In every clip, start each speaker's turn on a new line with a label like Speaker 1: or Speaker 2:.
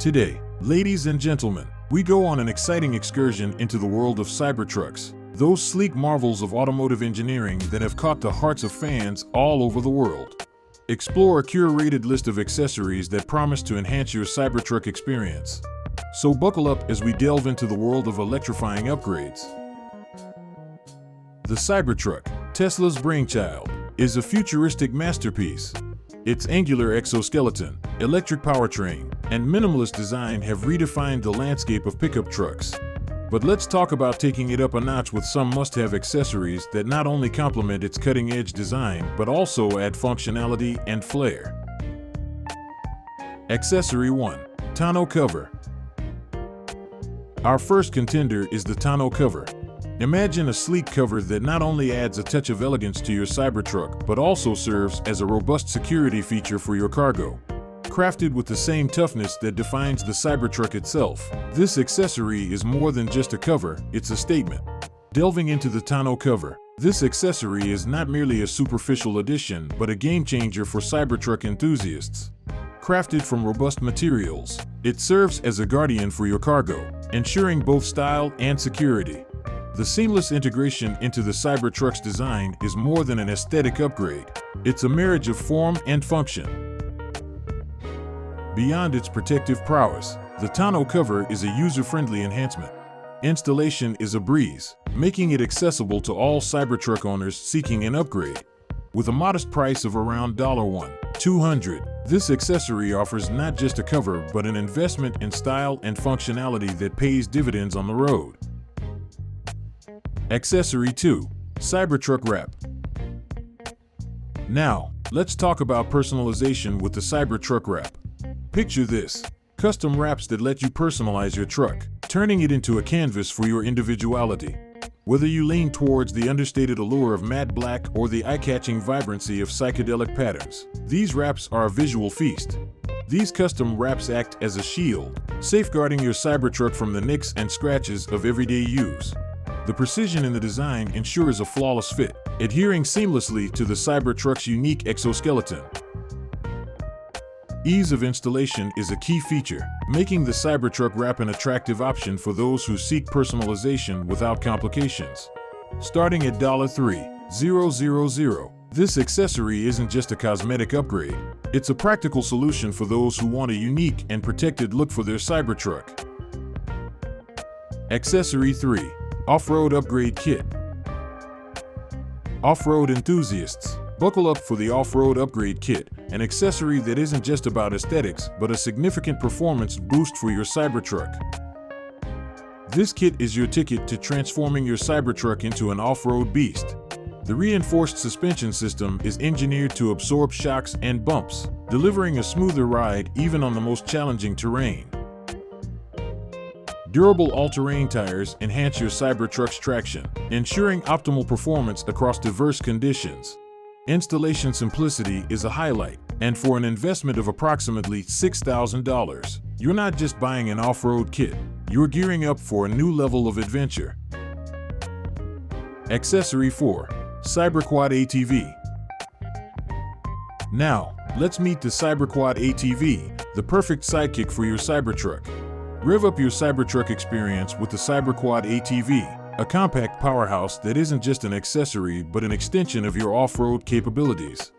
Speaker 1: Today, ladies and gentlemen, we go on an exciting excursion into the world of Cybertrucks, those sleek marvels of automotive engineering that have caught the hearts of fans all over the world. Explore a curated list of accessories that promise to enhance your Cybertruck experience. So buckle up as we delve into the world of electrifying upgrades. The Cybertruck, Tesla's brainchild, is a futuristic masterpiece. Its angular exoskeleton, electric powertrain, and minimalist design have redefined the landscape of pickup trucks. But let's talk about taking it up a notch with some must-have accessories that not only complement its cutting-edge design, but also add functionality and flair. Accessory 1. Tonneau cover. Our first contender is the tonneau cover. Imagine a sleek cover that not only adds a touch of elegance to your Cybertruck, but also serves as a robust security feature for your cargo. Crafted with the same toughness that defines the Cybertruck itself, this accessory is more than just a cover, it's a statement. Delving into the tonneau cover, this accessory is not merely a superficial addition, but a game-changer for Cybertruck enthusiasts. Crafted from robust materials, it serves as a guardian for your cargo, ensuring both style and security. The seamless integration into the Cybertruck's design is more than an aesthetic upgrade. It's a marriage of form and function. Beyond its protective prowess, the tonneau cover is a user-friendly enhancement. Installation is a breeze, making it accessible to all Cybertruck owners seeking an upgrade. With a modest price of around $200, this accessory offers not just a cover but an investment in style and functionality that pays dividends on the road. Accessory 2. Cybertruck wrap. Now, let's talk about personalization with the Cybertruck wrap. Picture this: custom wraps that let you personalize your truck, turning it into a canvas for your individuality. Whether you lean towards the understated allure of matte black or the eye-catching vibrancy of psychedelic patterns, these wraps are a visual feast. These custom wraps act as a shield, safeguarding your Cybertruck from the nicks and scratches of everyday use. The precision in the design ensures a flawless fit, adhering seamlessly to the Cybertruck's unique exoskeleton. Ease of installation is a key feature, making the Cybertruck wrap an attractive option for those who seek personalization without complications. Starting at $3,000, this accessory isn't just a cosmetic upgrade, it's a practical solution for those who want a unique and protected look for their Cybertruck. Accessory 3. Off-road upgrade kit. Off-road enthusiasts, buckle up for the off-road upgrade kit, an accessory that isn't just about aesthetics, but a significant performance boost for your Cybertruck. This kit is your ticket to transforming your Cybertruck into an off-road beast. The reinforced suspension system is engineered to absorb shocks and bumps, delivering a smoother ride even on the most challenging terrain. Durable all-terrain tires enhance your Cybertruck's traction, ensuring optimal performance across diverse conditions. Installation simplicity is a highlight, and for an investment of approximately $6,000, you're not just buying an off-road kit, you're gearing up for a new level of adventure. Accessory 4. Cyberquad ATV. Now, let's meet the Cyberquad ATV, the perfect sidekick for your Cybertruck. Rev up your Cybertruck experience with the Cyberquad ATV, a compact powerhouse that isn't just an accessory but an extension of your off-road capabilities.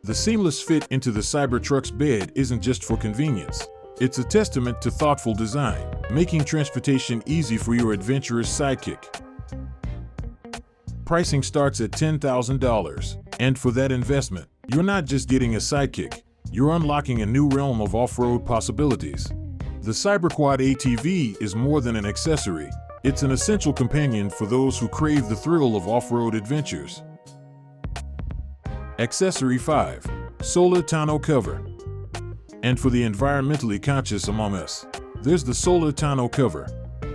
Speaker 1: The seamless fit into the Cybertruck's bed isn't just for convenience. It's a testament to thoughtful design, making transportation easy for your adventurous sidekick. Pricing starts at $10,000, and for that investment, you're not just getting a sidekick, you're unlocking a new realm of off-road possibilities. The Cyberquad ATV is more than an accessory, it's an essential companion for those who crave the thrill of off-road adventures. Accessory 5. Solar tonneau cover. And for the environmentally conscious among us, there's the solar tonneau cover.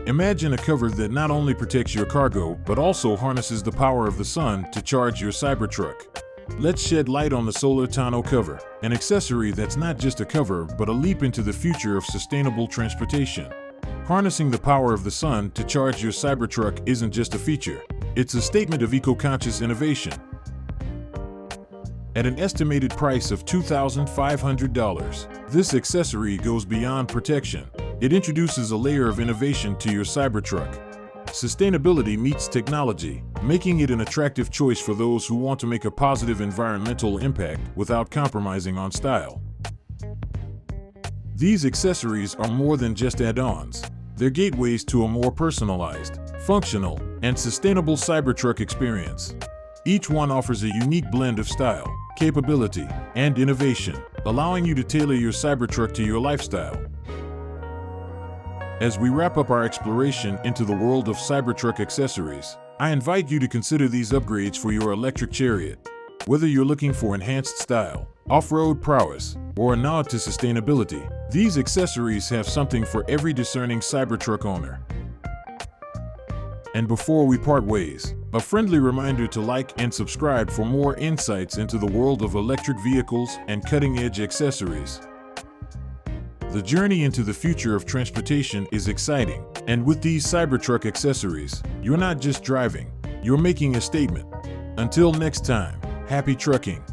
Speaker 1: Imagine a cover that not only protects your cargo, but also harnesses the power of the sun to charge your Cybertruck. Let's shed light on the solar tonneau cover, an accessory that's not just a cover, but a leap into the future of sustainable transportation. Harnessing the power of the sun to charge your Cybertruck isn't just a feature, it's a statement of eco-conscious innovation. At an estimated price of $2,500, this accessory goes beyond protection. It introduces a layer of innovation to your Cybertruck. Sustainability meets technology, making it an attractive choice for those who want to make a positive environmental impact without compromising on style. These accessories are more than just add-ons. They're gateways to a more personalized, functional, and sustainable Cybertruck experience. Each one offers a unique blend of style, capability, and innovation, allowing you to tailor your Cybertruck to your lifestyle. As we wrap up our exploration into the world of Cybertruck accessories, I invite you to consider these upgrades for your electric chariot. Whether you're looking for enhanced style, off-road prowess, or a nod to sustainability, these accessories have something for every discerning Cybertruck owner. And before we part ways, a friendly reminder to like and subscribe for more insights into the world of electric vehicles and cutting-edge accessories. The journey into the future of transportation is exciting, and with these Cybertruck accessories, you're not just driving, you're making a statement. Until next time, happy trucking!